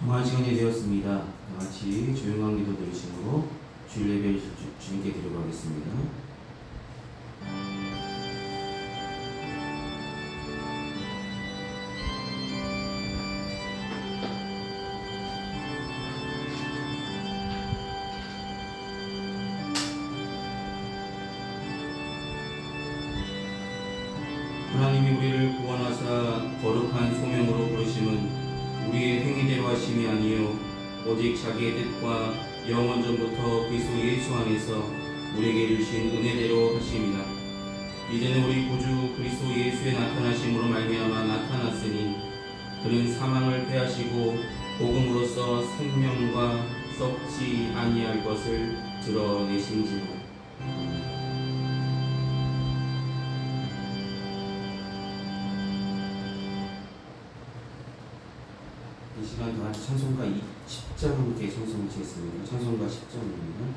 통화한 시간이 되었습니다. 다 같이 조용한 기도 드리심으로 주일 예배를 주님께 드리고 하겠습니다. 하나님이 우리를 구원하사 거룩한 소명으로 부르심은 우리의 행위대로 하심이 아니요 오직 자기의 뜻과 영원전부터 그리스도 예수 안에서 우리에게 주신 은혜대로 하심이라. 이제는 우리 구주 그리스도 예수의 나타나심으로 말미암아 나타났으니 그는 사망을 패하시고 복음으로써 생명과 썩지 아니할 것을 드러내신지로. 이 시간 다 같이 찬송가 10장 함께 찬송을 치겠습니다. 찬송가 10장입니다.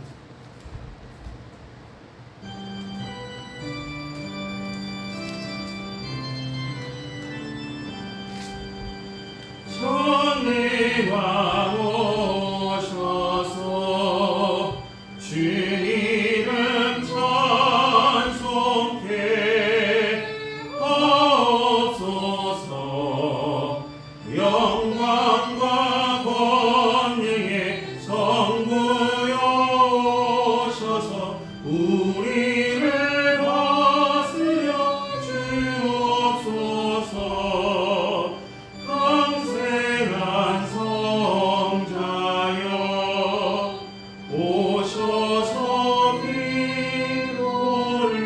천리와 오셔서 주님은 찬송케 하옵소서. 영광과 권능의 성부여 오셔서 우리를 다스려 주옵소서. 강생한 성자여 오셔서 기도를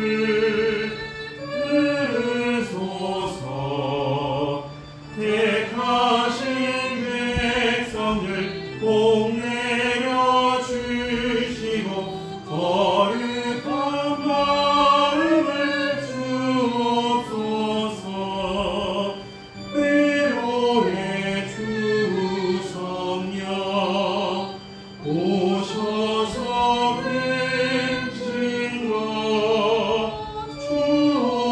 들으소서. 택하신 백성들 복내려 주시고 거룩한 마음을 주옵소서. 위로의 주 성령 오셔서 갱신과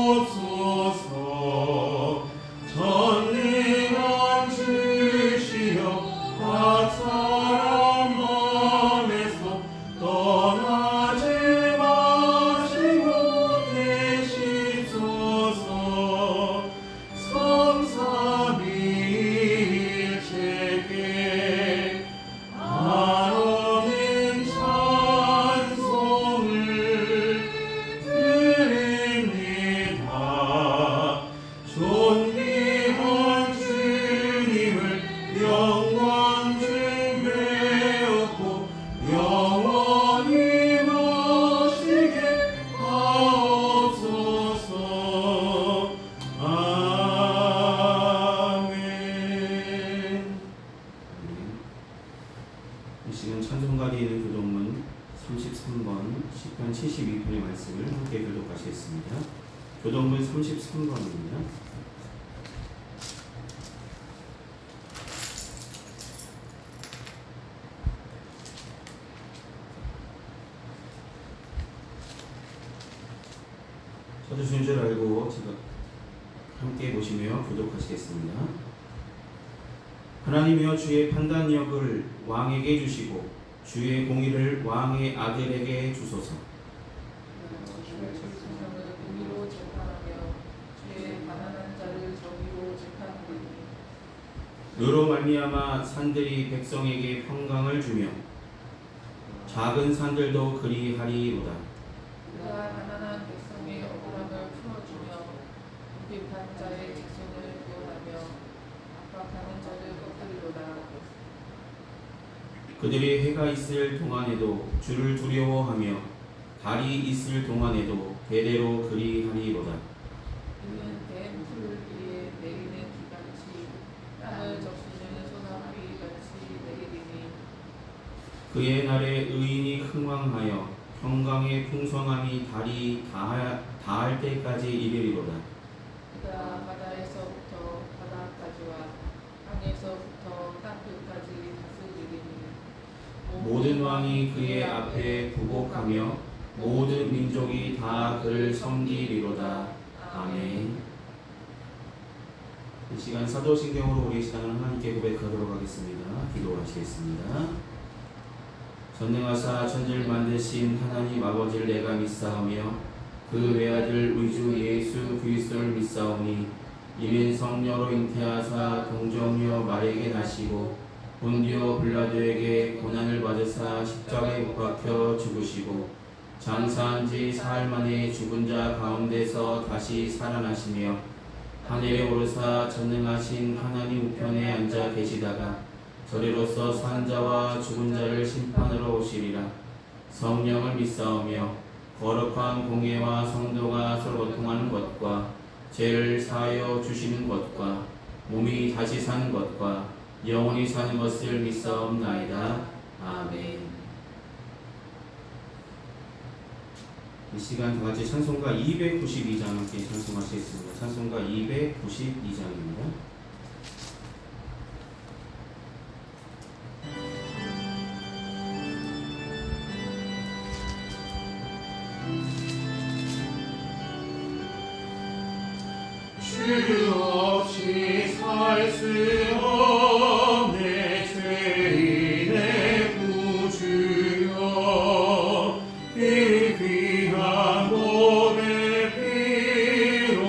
주옵소서. 전능한 주시여 각 사람 마음에서 떠나지 마시고 계시소서. 성삼위일체께 아뢰는 찬송을 드립니다. 존귀한 주님을 영광 중배웠고 영원히 모시게 하옵소서. 아멘. 이 시간 찬송가 뒤에 있는 교독문 33번 시편 72편의 말씀을 함께 교독하시겠습니다. 교독문 33번입니다. 찾으신 줄 알고 제가 함께 보시며 교독하시겠습니다. 하나님이여 주의 판단력을 왕에게 주시고 주의 공의를 왕의 아들에게 주소서. 주의 백성을 공의로 재판하며 주의 가난한 자를 정의로 재판하리니. 너로 말미암아 산들이 백성에게 평강을 주며 작은 산들도 그리하리로다. 그가 가난한 백성의 억울함을 풀어주며 궁핍한 자의 직손을 구원하며 압박하는 자를 꺾으리로다. 그들이 해가 있을 동안에도 주를 두려워하며 달이 있을 동안에도 대대로 그리하리로다. 이는 댄 풀을 위에 내리는 비같이 땅을 적시는 소나비같이 내리리니. 그의 날에 의인이 흥왕하여 평강의 풍성함이 달이 다할 때까지 이르리로다. 그가 바다에서부터 바다까지와 땅에서부터 땅끝까지 다스리리니. 모든 왕이 그의 앞에 부복하며 모든 민족이 다 그를 섬기리로다. 아멘. 이 시간 사도신경으로 우리 신앙을 하나님께 고백하도록 하겠습니다. 기도하시겠습니다. 전능하사 천지를 만드신 하나님 아버지를 내가 믿사오며 그 외아들 우리 주 예수 그리스도를 믿사오니 이는 성녀로 잉태하사 동정녀 마리에게 나시고 본디오 빌라도에게 고난을 받으사 십자가에 못 박혀 죽으시고 장사한 지 사흘 만에 죽은 자 가운데서 다시 살아나시며 하늘에 오르사 전능하신 하나님 우편에 앉아 계시다가 저리로서 산 자와 죽은 자를 심판으로 오시리라. 성령을 믿사오며 거룩한 공예와 성도가 서로 고통하는 것과 죄를 사하여 주시는 것과 몸이 다시 사는 것과 영원히 사는 것을 믿사옵나이다. 아멘. 이 시간 다 같이 찬송가 292장 함께 찬송하시겠습니다. 찬송가 292장입니다. 주 없이 살 수 없네 죄인의 구주여 이 귀한 몸의 피로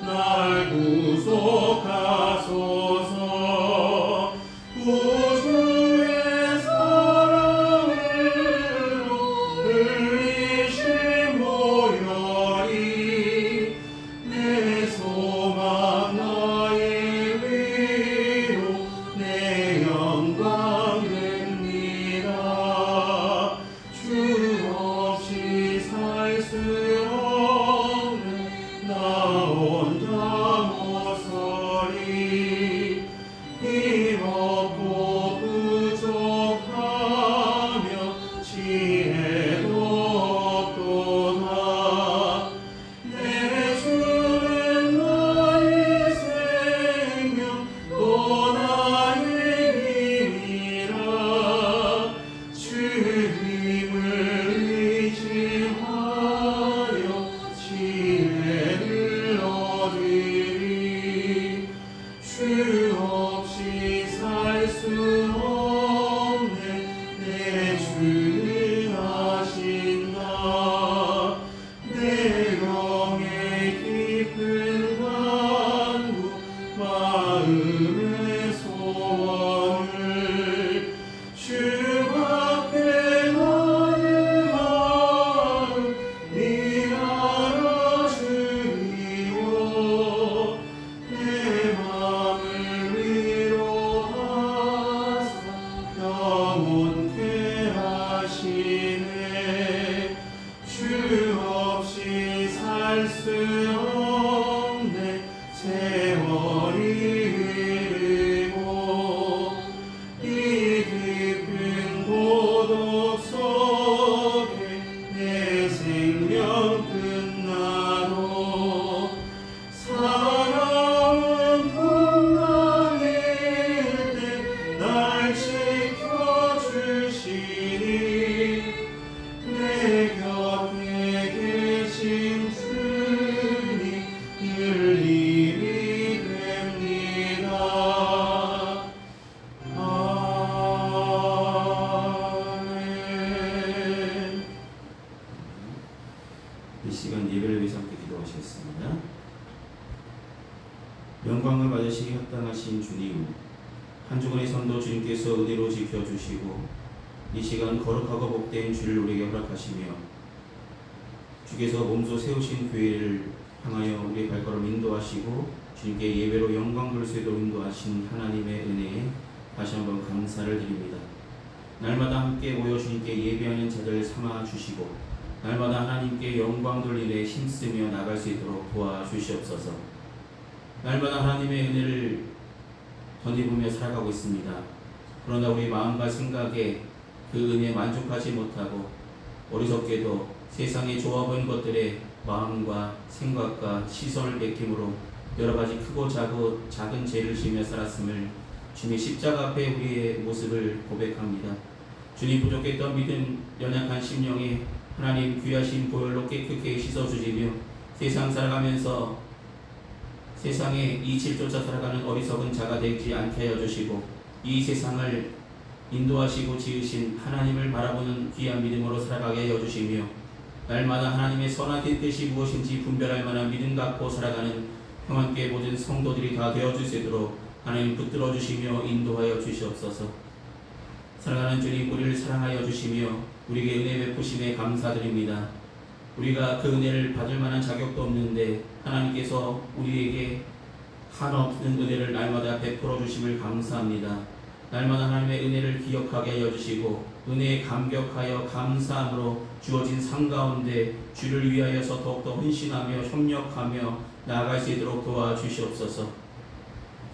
날 구속하소서 우주의 사랑으로 흘리신 모여리 내 소망 나의 위로 내 영광 됩니다. 주 없이 살 수 없네 나 혼자 못 서리 힘없고 부족하며 지혜도 없도다. 내 주는 나의 생명 또 나의 힘이라. 주님을 의지하여 지혜를 얻으리. 주 없이 살 수 없네 내 주는 하신다. 내 영의 깊은 간구 마음의 소원을 주 앞에 나의 마음 네 알아주리오. 내 마음을 위로하사 영원케 하시네. 주 없이 살 수 없네 세월이 흐르고 이 깊은 고독 속에 내 생명 끝나도 사랑은 풍랑일 때 날 지켜주시니 내 곁에 계신 주님 늘 힘이 됩니다. 아멘. 이 시간 예배를 위해서 함께 기도하시겠습니다. 영광을 받으시기 합당하신 주님, 한 주간의 선도 주님께서 은혜로 지켜주시고 이 시간 거룩하고 복된 주를 우리에게 허락하시며 주께서 몸소 세우신 교회를 향하여 우리의 발걸음 인도하시고 주님께 예배로 영광 돌 수 있도록 인도하신 하나님의 은혜에 다시 한번 감사를 드립니다. 날마다 함께 모여 주님께 예배하는 자들 삼아 주시고 날마다 하나님께 영광 돌리에 힘쓰며 나갈 수 있도록 도와주시옵소서. 날마다 하나님의 은혜를 덧입으며 살아가고 있습니다. 그러나 우리 마음과 생각에 그 은혜에 만족하지 못하고 어리석게도 세상에 좋아 보이는 것들에 마음과 생각과 시선을 베김으로 여러가지 크고 작은 죄를 지으며 살았음을 주님의 십자가 앞에 우리의 모습을 고백합니다. 주님 부족했던 믿음 연약한 심령에 하나님 귀하신 보혈로 깨끗게 씻어주시며 세상 살아가면서 세상에 이치를 쫓아 살아가는 어리석은 자가 되지 않게 하여 주시고 이 세상을 인도하시고 지으신 하나님을 바라보는 귀한 믿음으로 살아가게 하여 주시며 날마다 하나님의 선한 뜻이 무엇인지 분별할 만한 믿음 갖고 살아가는 평안교회 모든 성도들이 다 되어줄 수 있도록 하나님 붙들어 주시며 인도하여 주시옵소서. 사랑하는 주님, 우리를 사랑하여 주시며 우리에게 은혜 베푸심에 감사드립니다. 우리가 그 은혜를 받을 만한 자격도 없는데 하나님께서 우리에게 한없는 은혜를 날마다 베풀어 주심을 감사합니다. 날마다 하나님의 은혜를 기억하게 하여 주시고 은혜에 감격하여 감사함으로 주어진 상 가운데 주를 위하여서 더욱더 헌신하며 협력하며 나아갈 수 있도록 도와주시옵소서.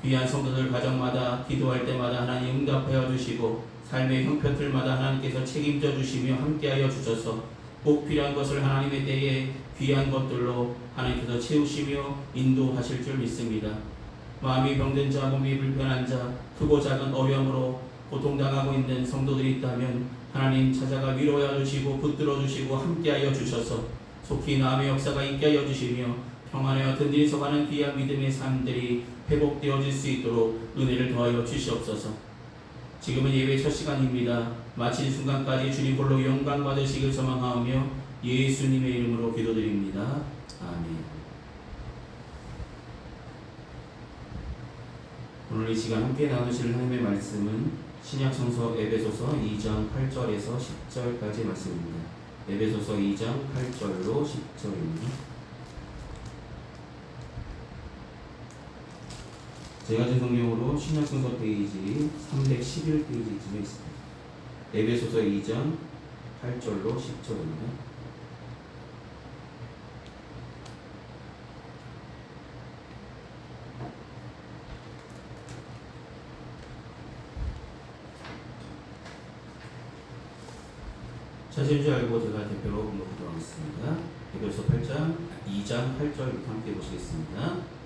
귀한 성도들 가정마다 기도할 때마다 하나님 응답하여 주시고 삶의 형편들마다 하나님께서 책임져 주시며 함께하여 주셔서 꼭 필요한 것을 하나님의 때에 귀한 것들로 하나님께서 채우시며 인도하실 줄 믿습니다. 마음이 병든 자, 몸이 불편한 자, 크고 작은 어려움으로 고통당하고 있는 성도들이 있다면 하나님 찾아가 위로하여 주시고 붙들어 주시고 함께하여 주셔서 속히 나음의 역사가 있게 하여 주시며 평안하여 든든히 서가는 귀한 믿음의 삶들이 회복되어질 수 있도록 은혜를 더하여 주시옵소서. 지금은 예배 첫 시간입니다. 마친 순간까지 주님 홀로 영광 받으시길 소망하며 예수님의 이름으로 기도드립니다. 아멘. 오늘 이 시간 함께 나누실 하나님의 말씀은 신약성서 에베소서 2장 8절에서 10절까지 말씀입니다. 에베소서 2장 8절로 10절입니다. 제가 준 성경으로 신약성서 페이지 311페이지쯤에 있습니다. 에베소서 2장 8절로 10절입니다. 찾으신 줄 알고 제가 대표로 공독하도록 하겠습니다. 에베소서 2장 8절부터 함께 보시겠습니다.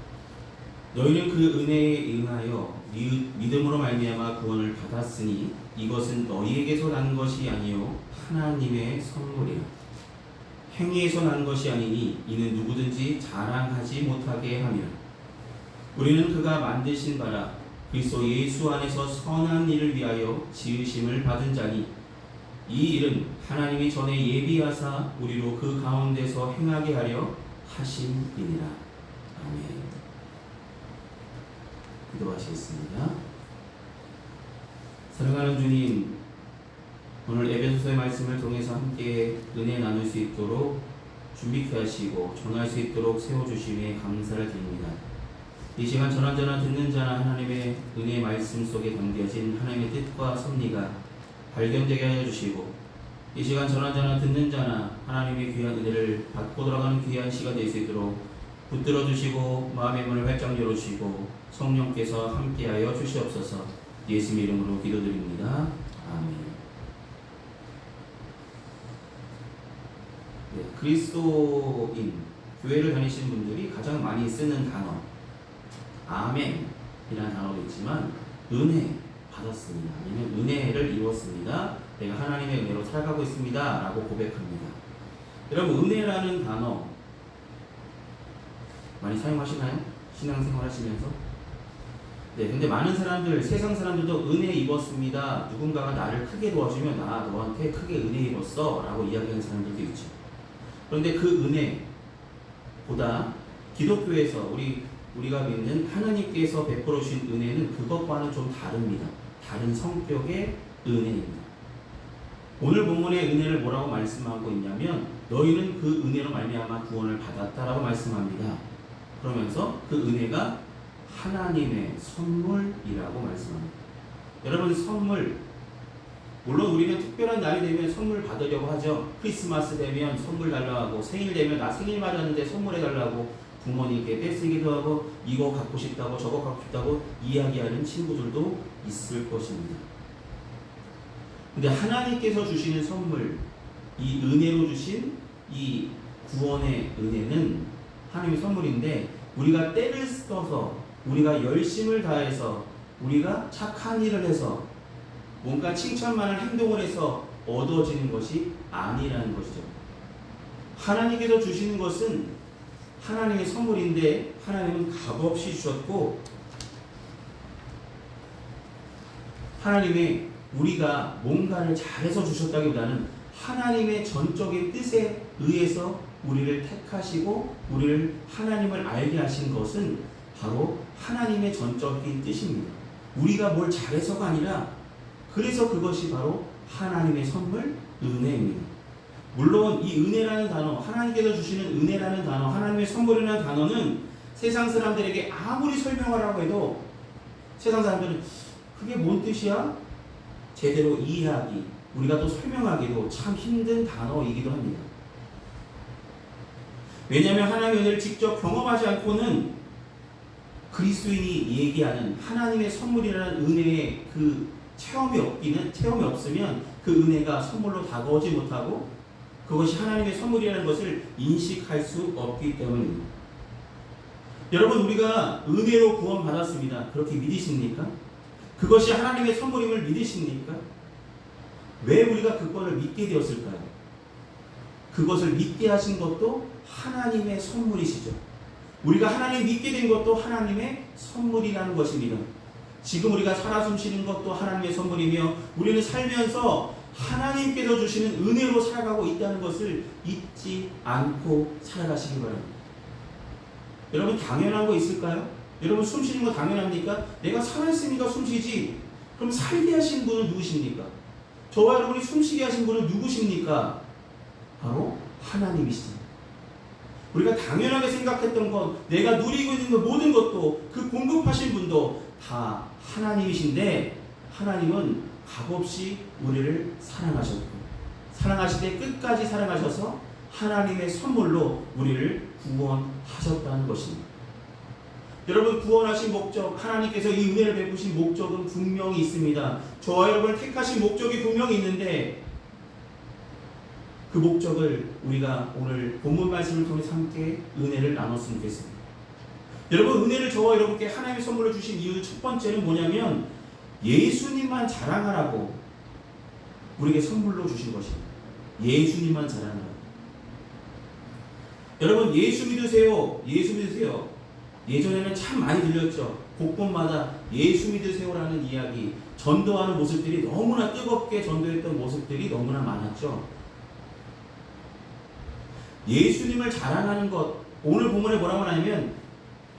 너희는 그 은혜에 응하여 믿음으로 말미암아 구원을 받았으니 이것은 너희에게서 난 것이 아니요 하나님의 선물이라. 행위에서 난 것이 아니니 이는 누구든지 자랑하지 못하게 하며 우리는 그가 만드신 바라 그리스도 예수 안에서 선한 일을 위하여 지으심을 받은 자니 이 일은 하나님이 전에 예비하사 우리로 그 가운데서 행하게 하려 하심이니라. 아멘. 기도하시겠습니다. 사랑하는 주님, 오늘 에베소서의 말씀을 통해서 함께 은혜 나눌 수 있도록 준비케 하시고 전할 수 있도록 세워주심에 감사를 드립니다. 이 시간 전한전한 듣는 자나 하나님의 은혜의 말씀 속에 담겨진 하나님의 뜻과 섭리가 발견되게 하여 주시고 이 시간 전한전한 듣는 자나 하나님의 귀한 은혜를 받고 돌아가는 귀한 시간 될 수 있도록 붙들어 주시고 마음의 문을 활짝 열어주시고 성령께서 함께하여 주시옵소서. 예수님의 이름으로 기도드립니다. 아멘. 네, 그리스도인 교회를 다니시는 분들이 가장 많이 쓰는 단어 아멘이라는 단어도 있지만 은혜 받았습니다. 아니면 은혜를 이뤘습니다. 내가 하나님의 은혜로 살아가고 있습니다. 라고 고백합니다. 여러분 은혜라는 단어 많이 사용하시나요? 신앙생활 하시면서? 네, 근데 많은 사람들, 세상 사람들도 은혜 입었습니다. 누군가가 나를 크게 도와주면 나 너한테 크게 은혜 입었어 라고 이야기하는 사람들도 있죠. 그런데 그 은혜보다 기독교에서 우리가 믿는 하나님께서 베풀어 주신 은혜는 그것과는 좀 다릅니다. 다른 성격의 은혜입니다. 오늘 본문의 은혜를 뭐라고 말씀하고 있냐면 너희는 그 은혜로 말미암아 구원을 받았다라고 말씀합니다. 그러면서 그 은혜가 하나님의 선물이라고 말씀합니다. 여러분 선물, 물론 우리는 특별한 날이 되면 선물 받으려고 하죠. 크리스마스 되면 선물 달라고 하고 생일 되면 나 생일 맞았는데 선물해 달라고 부모님께 떼쓰기도 하고 이거 갖고 싶다고 저거 갖고 싶다고 이야기하는 친구들도 있을 것입니다. 근데 하나님께서 주시는 선물, 이 은혜로 주신 이 구원의 은혜는 하나님의 선물인데 우리가 때를 써서 우리가 열심을 다해서 우리가 착한 일을 해서 뭔가 칭찬만을 행동을 해서 얻어지는 것이 아니라는 것이죠. 하나님께서 주시는 것은 하나님의 선물인데 하나님은 값없이 주셨고, 하나님의 우리가 뭔가를 잘해서 주셨다기보다는 하나님의 전적인 뜻에 의해서 우리를 택하시고 우리를 하나님을 알게 하신 것은 바로 하나님의 전적인 뜻입니다. 우리가 뭘 잘해서가 아니라 그래서 그것이 바로 하나님의 선물, 은혜입니다. 물론 이 은혜라는 단어, 하나님께서 주시는 은혜라는 단어, 하나님의 선물이라는 단어는 세상 사람들에게 아무리 설명하라고 해도 세상 사람들은 그게 뭔 뜻이야? 제대로 이해하기, 우리가 또 설명하기도 참 힘든 단어이기도 합니다. 왜냐하면 하나님의 은혜를 직접 경험하지 않고는 그리스도인이 얘기하는 하나님의 선물이라는 은혜의 그 체험이 없으면 그 은혜가 선물로 다가오지 못하고 그것이 하나님의 선물이라는 것을 인식할 수 없기 때문입니다. 여러분, 우리가 은혜로 구원받았습니다. 그렇게 믿으십니까? 그것이 하나님의 선물임을 믿으십니까? 왜 우리가 그것을 믿게 되었을까요? 그것을 믿게 하신 것도 하나님의 선물이시죠. 우리가 하나님 믿게 된 것도 하나님의 선물이라는 것입니다. 지금 우리가 살아 숨쉬는 것도 하나님의 선물이며 우리는 살면서 하나님께서 주시는 은혜로 살아가고 있다는 것을 잊지 않고 살아가시기 바랍니다. 여러분, 당연한 거 있을까요? 여러분, 숨쉬는 거 당연합니까? 내가 살아있으니까 숨쉬지. 그럼 살게 하신 분은 누구십니까? 저와 여러분이 숨쉬게 하신 분은 누구십니까? 바로 하나님이시죠. 우리가 당연하게 생각했던 것, 내가 누리고 있는 것 모든 것도 그 공급하신 분도 다 하나님이신데, 하나님은 값없이 우리를 사랑하셨고, 사랑하실 때 끝까지 사랑하셔서 하나님의 선물로 우리를 구원하셨다는 것입니다. 여러분, 구원하신 목적, 하나님께서 이 은혜를 베푸신 목적은 분명히 있습니다. 저와 여러분을 택하신 목적이 분명히 있는데 그 목적을 우리가 오늘 본문 말씀을 통해서 함께 은혜를 나눴으면 좋겠습니다. 여러분, 은혜를 저와 여러분께 하나님의 선물로 주신 이유 첫 번째는 뭐냐면 예수님만 자랑하라고 우리에게 선물로 주신 것입니다. 예수님만 자랑하라고. 여러분, 예수 믿으세요. 예수 믿으세요. 예전에는 참 많이 들렸죠. 곳곳마다 예수 믿으세요라는 이야기, 전도하는 모습들이 너무나 뜨겁게 전도했던 모습들이 너무나 많았죠. 예수님을 자랑하는 것, 오늘 본문에 뭐라고 하냐면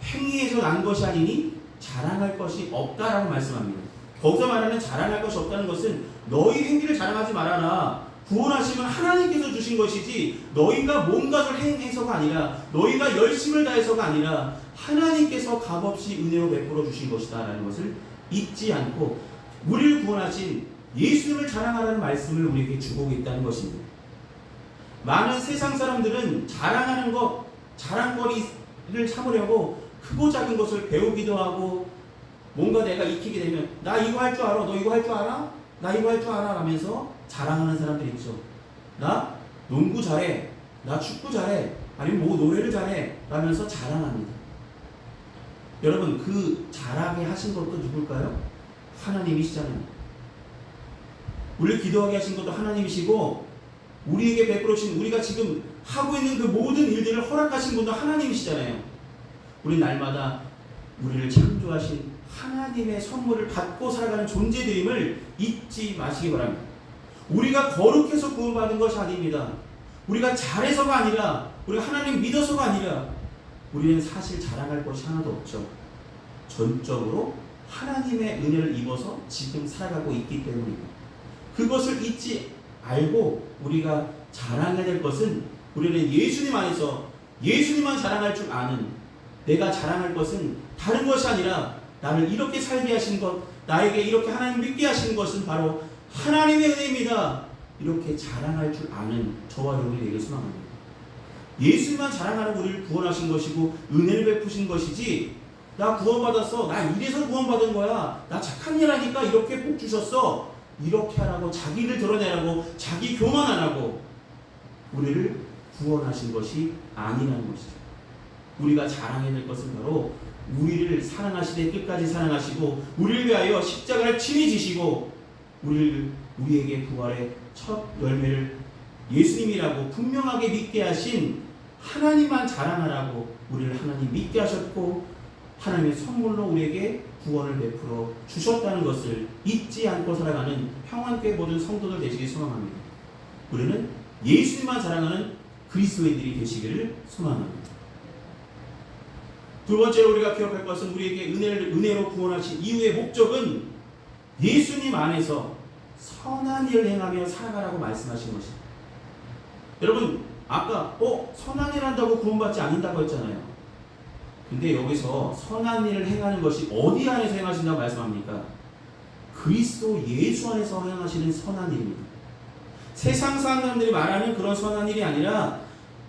행위에서 난 것이 아니니 자랑할 것이 없다라고 말씀합니다. 거기서 말하는 자랑할 것이 없다는 것은 너희 행위를 자랑하지 말아라. 구원하심은 하나님께서 주신 것이지 너희가 뭔가를 행해서가 아니라, 너희가 열심을 다해서가 아니라 하나님께서 값없이 은혜로 베풀어 주신 것이다 라는 것을 잊지 않고 우리를 구원하신 예수님을 자랑하라는 말씀을 우리에게 주고 있다는 것입니다. 많은 세상 사람들은 자랑하는 것, 자랑거리를 삼으려고 크고 작은 것을 배우기도 하고, 뭔가 내가 익히게 되면 나 이거 할 줄 알아? 너 이거 할 줄 알아? 나 이거 할 줄 알아? 라면서 자랑하는 사람들이 있죠. 나 농구 잘해, 나 축구 잘해, 아니면 뭐 노래를 잘해 라면서 자랑합니다. 여러분, 그 자랑에 하신 것도 누굴까요? 하나님이시잖아요. 우리를 기도하게 하신 것도 하나님이시고, 우리에게 베풀어 주신, 우리가 지금 하고 있는 그 모든 일들을 허락하신 분도 하나님이시잖아요. 우리 날마다 우리를 창조하신 하나님의 선물을 받고 살아가는 존재들임을 잊지 마시기 바랍니다. 우리가 거룩해서 구원받은 것이 아닙니다. 우리가 잘해서가 아니라, 우리가 하나님 믿어서가 아니라, 우리는 사실 자랑할 것이 하나도 없죠. 전적으로 하나님의 은혜를 입어서 지금 살아가고 있기 때문입니다. 그것을 잊지 알고 우리가 자랑해야 될 것은, 우리는 예수님 안에서 예수님만 자랑할 줄 아는, 내가 자랑할 것은 다른 것이 아니라 나를 이렇게 살게 하신 것, 나에게 이렇게 하나님 믿게 하신 것은 바로 하나님의 은혜입니다. 이렇게 자랑할 줄 아는 저와 여러분이 되길 소망합니다. 예수님만 자랑하는 우리를 구원하신 것이고 은혜를 베푸신 것이지, 나 구원받았어, 나 이래서 구원받은 거야, 나 착한 일 하니까 이렇게 복 주셨어, 이렇게 하라고 자기를 드러내라고, 자기 교만 안 하고 우리를 구원하신 것이 아니라는 것이죠. 우리가 자랑해야 될 것은 바로 우리를 사랑하시되 끝까지 사랑하시고 우리를 위하여 십자가를 친히 지시고 우리에게 부활의 첫 열매를 예수님이라고 분명하게 믿게 하신 하나님만 자랑하라고 우리를 하나님 믿게 하셨고 하나님의 선물로 우리에게 구원을 베풀어 주셨다는 것을 잊지 않고 살아가는 평안교회 모든 성도들 되시길 소망합니다. 우리는 예수님만 자랑하는 그리스도인들이 되시기를 소망합니다. 두 번째로 우리가 기억할 것은 우리에게 은혜로 구원하신 이유의 목적은 예수님 안에서 선한 일을 행하며 살아가라고 말씀하신 것입니다. 여러분 아까 선한 일 한다고 구원받지 않는다고 했잖아요. 근데 여기서 선한 일을 행하는 것이 어디 안에서 행하신다고 말씀합니까? 그리스도 예수 안에서 행하시는 선한 일입니다. 세상 사람들이 말하는 그런 선한 일이 아니라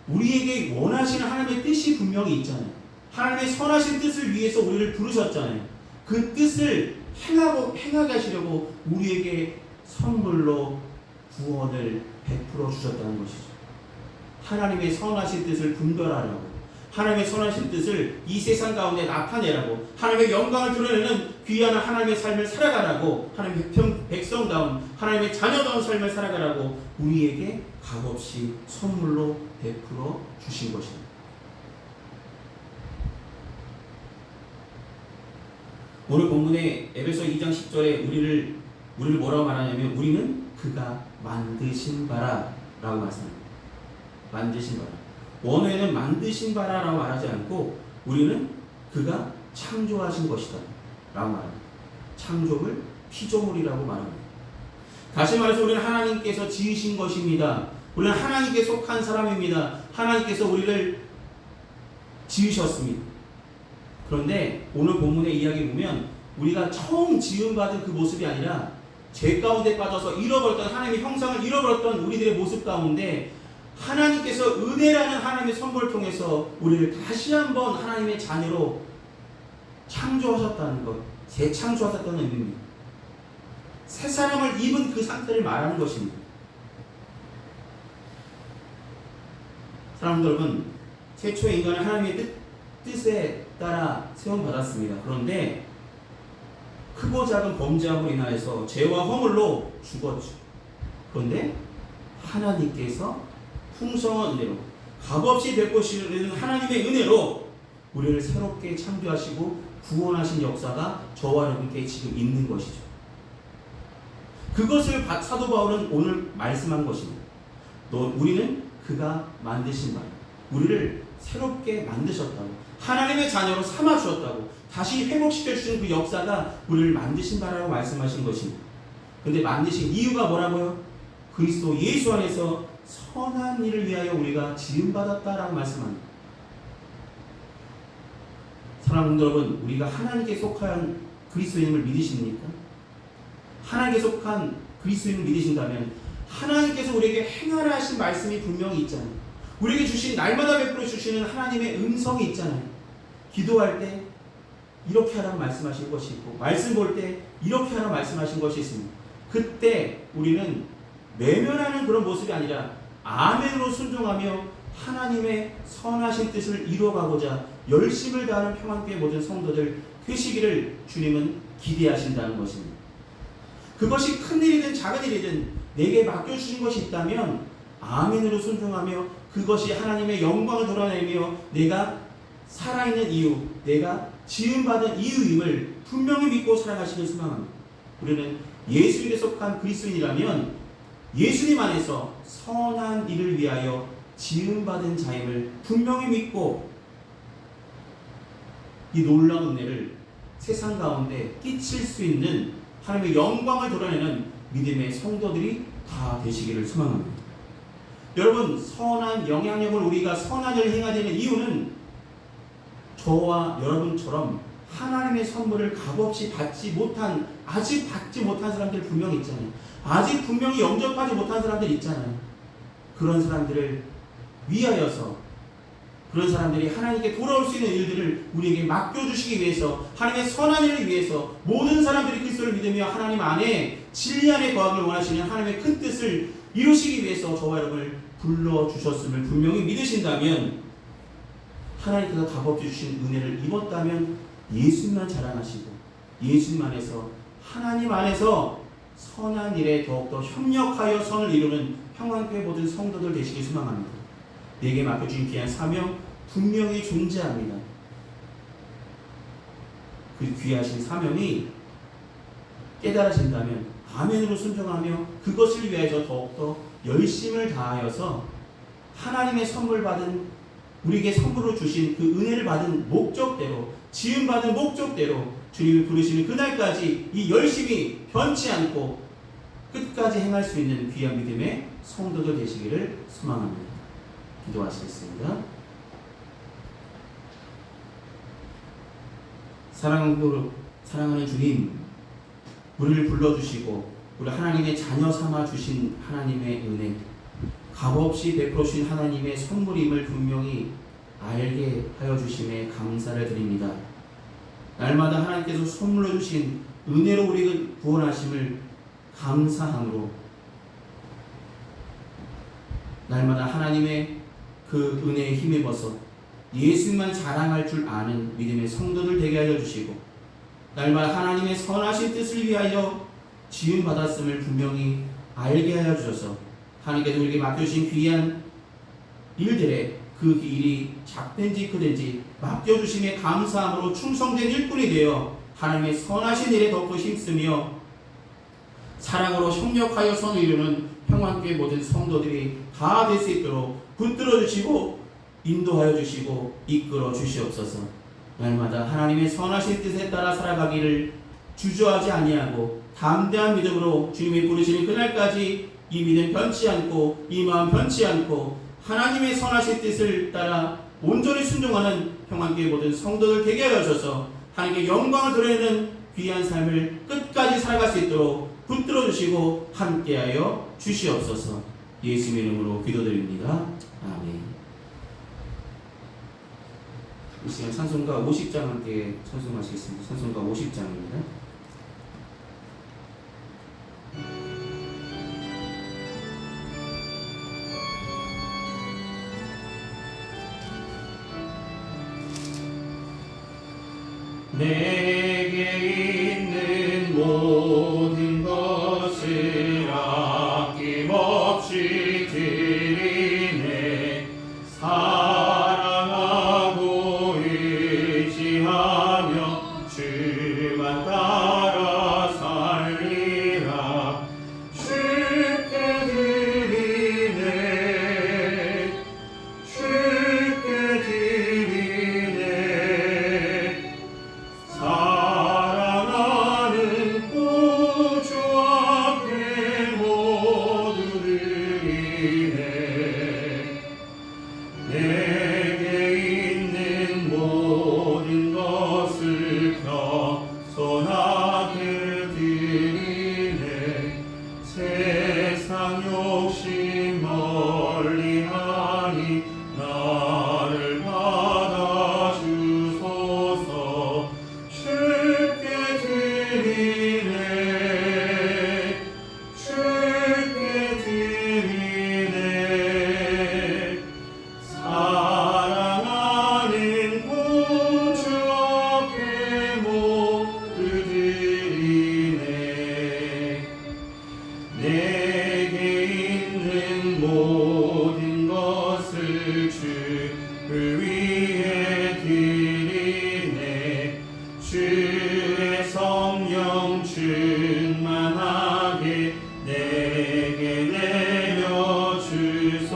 우리에게 원하시는 하나님의 뜻이 분명히 있잖아요. 하나님의 선하신 뜻을 위해서 우리를 부르셨잖아요. 그 뜻을 행하게 하시려고 우리에게 선물로 구원을 베풀어 주셨다는 것이죠. 하나님의 선하신 뜻을 분별하라고, 하나님의 선하신 뜻을 이 세상 가운데 나타내라고, 하나님의 영광을 드러내는 귀한 하나님의 삶을 살아가라고, 하나님의 백성다운 하나님의 자녀다운 삶을 살아가라고 우리에게 값없이 선물로 베풀어 주신 것입니다. 오늘 본문의 에베소 2장 10절에 우리를 뭐라고 말하냐면 우리는 그가 만드신 바라 라고 말씀합니다. 만드신 바라. 원어에는 만드신 바라라고 말하지 않고 우리는 그가 창조하신 것이다 라고 말합니다. 창조물, 피조물이라고 말합니다. 다시 말해서 우리는 하나님께서 지으신 것입니다. 우리는 하나님께 속한 사람입니다. 하나님께서 우리를 지으셨습니다. 그런데 오늘 본문의 이야기 보면 우리가 처음 지음받은 그 모습이 아니라 죄 가운데 빠져서 잃어버렸던 하나님의 형상을 잃어버렸던 우리들의 모습 가운데 하나님께서 은혜라는 하나님의 선물을 통해서 우리를 다시 한번 하나님의 자녀로 창조하셨다는 것, 재창조하셨다는 의미입니다. 새 사람을 입은 그 상태를 말하는 것입니다. 사랑하는 여러분, 최초의 인간은 하나님의 뜻에 따라 세움받았습니다. 그런데 크고 작은 범죄함으로 인하여서 죄와 허물로 죽었죠. 그런데 하나님께서 풍성한 은혜로 값없이 베푸시는 하나님의 은혜로 우리를 새롭게 창조하시고 구원하신 역사가 저와 여러분께 지금 있는 것이죠. 그것을 사도 바울은 오늘 말씀한 것입니다. 우리는 그가 만드신 바, 우리를 새롭게 만드셨다고, 하나님의 자녀로 삼아 주셨다고, 다시 회복시켜 주신 그 역사가 우리를 만드신 바라고 말씀하신 것입니다. 근데 만드신 이유가 뭐라고요? 그리스도 예수 안에서 선한 일을 위하여 우리가 지음받았다라고 말씀합니다. 사랑하는 여러분, 우리가 하나님께 속한 그리스도인을 믿으십니까? 하나님께 속한 그리스도인을 믿으신다면 하나님께서 우리에게 행하라 하신 말씀이 분명히 있잖아요. 우리에게 주신, 날마다 베풀어 주시는 하나님의 음성이 있잖아요. 기도할 때 이렇게 하라고 말씀하신 것이 있고, 말씀 볼 때 이렇게 하라고 말씀하신 것이 있습니다. 그때 우리는 외면하는 그런 모습이 아니라 아멘으로 순종하며 하나님의 선하신 뜻을 이루어가고자 열심을 다하는 평안교회 모든 성도들 되시기를 주님은 기대하신다는 것입니다. 그것이 큰 일이든 작은 일이든 내게 맡겨주신 것이 있다면 아멘으로 순종하며 그것이 하나님의 영광을 드러내며 내가 살아있는 이유, 내가 지음받은 이유임을 분명히 믿고 살아가시길 소망합니다. 우리는 예수님에 속한 그리스도인이라면 예수님 안에서 선한 일을 위하여 지음받은 자임을 분명히 믿고 이 놀라운 은혜를 세상 가운데 끼칠 수 있는 하나님의 영광을 드러내는 믿음의 성도들이 다 되시기를 소망합니다. 여러분, 선한 영향력을 우리가 선한 일을 행해야 되는 이유는 저와 여러분처럼 하나님의 선물을 값없이 아직 받지 못한 사람들 분명히 있잖아요. 아직 분명히 영접하지 못한 사람들 있잖아요. 그런 사람들을 위하여서, 그런 사람들이 하나님께 돌아올 수 있는 일들을 우리에게 맡겨주시기 위해서, 하나님의 선한 일을 위해서 모든 사람들이 그리스도를 믿으며 하나님 안에 진리 안에 거하길 원하시는 하나님의 큰 뜻을 이루시기 위해서 저와 여러분을 불러주셨음을 분명히 믿으신다면, 하나님께서 값없이 주신 은혜를 입었다면 예수님만 자랑하시고 예수님 안에서, 하나님 안에서 선한 일에 더욱더 협력하여 선을 이루는 평안교회 모든 성도들 되시길 소망합니다. 내게 맡겨주신 귀한 사명 분명히 존재합니다. 그 귀하신 사명이 깨달아진다면 아멘으로 순종하며 그것을 위해서 더욱더 열심을 다하여서 하나님의 선물 받은, 우리에게 선물로 주신 그 은혜를 받은 목적대로, 지음받은 목적대로 주님이 부르시는 그날까지 이 열심히 변치 않고 끝까지 행할 수 있는 귀한 믿음의 성도들 되시기를 소망합니다. 기도하시겠습니다. 사랑하는 주님, 우리를 불러주시고 우리 하나님의 자녀 삼아 주신 하나님의 은혜, 값없이 베풀어 주신 하나님의 선물임을 분명히 알게 하여 주심에 감사를 드립니다. 날마다 하나님께서 선물로 주신 은혜로 우리를 구원하심을 감사함으로 날마다 하나님의 그 은혜에 힘입어서 예수님만 자랑할 줄 아는 믿음의 성도들 되게 하여 주시고, 날마다 하나님의 선하신 뜻을 위하여 지음받았음을 분명히 알게 하여 주셔서 하나님께서 우리에게 맡겨주신 귀한 일들에 그 일이 작든지 크든지 맡겨주심에 감사함으로 충성된 일꾼이 되어 하나님의 선하신 일에 더욱 힘쓰며 사랑으로 협력하여 선을 이루는 평안교회 모든 성도들이 다 될 수 있도록 붙들어 주시고 인도하여 주시고 이끌어 주시옵소서. 날마다 하나님의 선하신 뜻에 따라 살아가기를 주저하지 아니하고 담대한 믿음으로 주님이 부르시는 그날까지 이 믿음 변치 않고 이 마음 변치 않고 하나님의 선하신 뜻을 따라 온전히 순종하는 평안교회 모든 성도들 되게 하여 주셔서 하나님께 영광을 드리는 귀한 삶을 끝까지 살아갈 수 있도록 붙들어 주시고 함께하여 주시옵소서. 예수님의 이름으로 기도드립니다. 아멘. 이 시간 찬송가 50장 함께 찬송하시겠습니다. 찬송가 50장입니다. 내게 있는 모든 것을 아낌없이 드리네. 사랑하고 의지하며 주만 따라 살리라. 주께 드리네. 주께 드리네. 사랑하는 구주 앞에 모두 드리네. 내게 있는 모든 것을 겸손하게 드리네. 세상 욕심 멀리하니 나를 받아주소서. 주께 드리네. 주께 드리네. 사랑하는 구주 앞에 모두 드리네. 내게 있는 모든 것을 주를 위해 드리네. 주의 성령 충만하게 내게 내려주소서.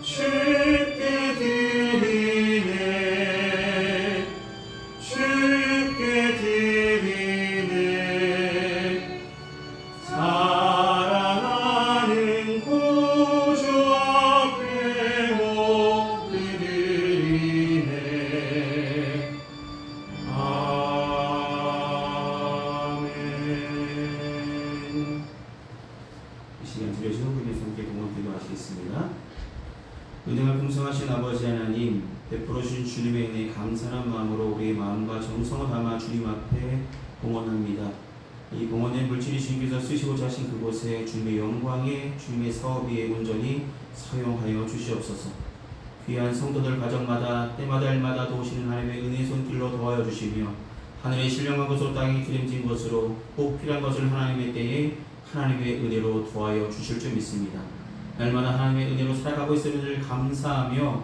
주께 드리네. 주께 드리네. 사랑하는 구주 앞에 모두 드리네. 아멘. 이 시간 드려진 후분에서 함께 동원 기도하시겠습니다. 은혜가 풍성하신 아버지 하나님, 베풀어 주신 주님의 은혜에 감사한 마음으로 우리의 마음과 정성을 담아 주님 앞에 봉헌합니다. 이 봉헌의 물질이 주님께서 쓰시고자 하신 그곳에 주님의 영광에 주님의 사업 위에 온전히 사용하여 주시옵소서. 귀한 성도들 가정마다 때마다 일마다 도우시는 하나님의 은혜의 손길로 도와여 주시며 하늘의 신령한 것으로 땅이 기름진 것으로 꼭 필요한 것을 하나님의 때에 하나님의 은혜로 도와여 주실 줄 믿습니다. 날마다 하나님의 은혜로 살아가고 있음을 감사하며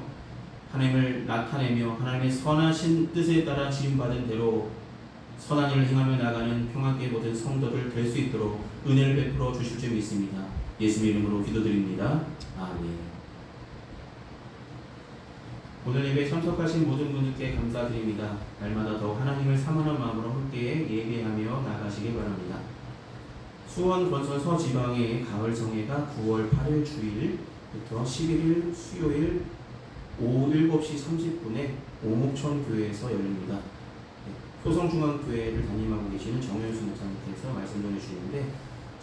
하나님을 나타내며 하나님의 선하신 뜻에 따라 지음받은 대로 선한 일을 행하며 나가는 평안교회 모든 성도들 될 수 있도록 은혜를 베풀어 주실 줄 믿습니다. 예수님 이름으로 기도드립니다. 아멘. 오늘 예배에 참석하신 모든 분들께 감사드립니다. 날마다 더 하나님을 사모하는 마음으로 함께 예배하며 나가시기 바랍니다. 수원 건설 서지방의 가을 성회가 9월 8일 주일부터 11일 수요일 오후 7시 30분에 오목천 교회에서 열립니다. 효성중앙교회를 담임하고 계시는 정현수 목사님께서 말씀 전해주시는데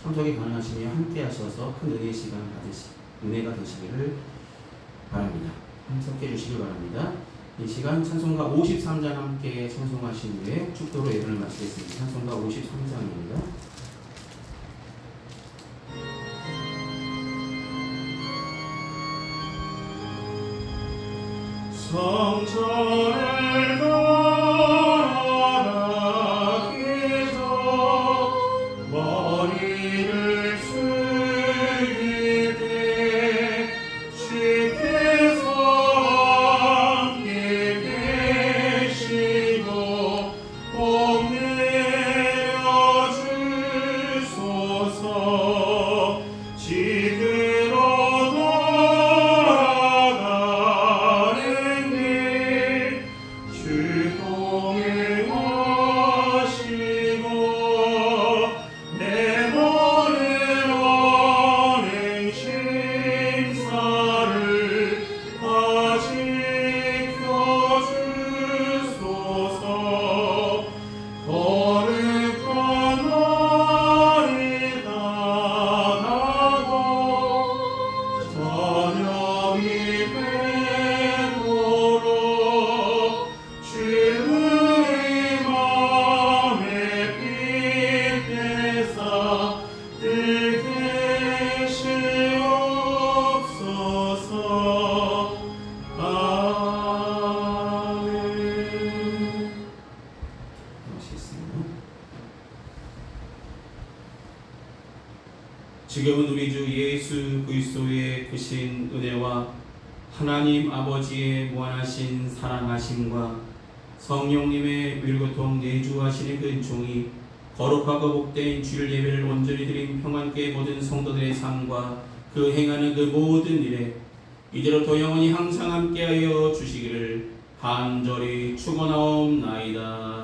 참석이 가능하시면 함께 하셔서 큰 은혜의 시간 은혜가 되시기를 바랍니다. 참석해 주시길 바랍니다. 이 시간 찬송가 53장 함께 찬송하신 후에 축도로 예배를 마치겠습니다. 찬송가 53장입니다. 성전을 돌아가기서 머리를 숙이되 주께서 함께 계시고 복 내려 주소서. 지그러 돌아가는 길 주 동행하시고 내 머리로는 심사를 다 지켜주소서. 거룩한 날이 다가고 저녁이 되도록 주의 맘에 빛내사 늘 계시옵소서. 아멘. 마치겠습니다. 지금은 우리 주 예수 그리스도의 크신 은혜와 하나님 아버지의 무한하신 사랑하심과 성령님의 율교통 내주하시는 그 은총이 거룩하고 복된 주일 예배를 온전히 드린 평안교회 모든 성도들의 삶과 그 행하는 그 모든 일에 이제로부터 영원히 항상 함께하여 주시기를 간절히 축원하옵나이다.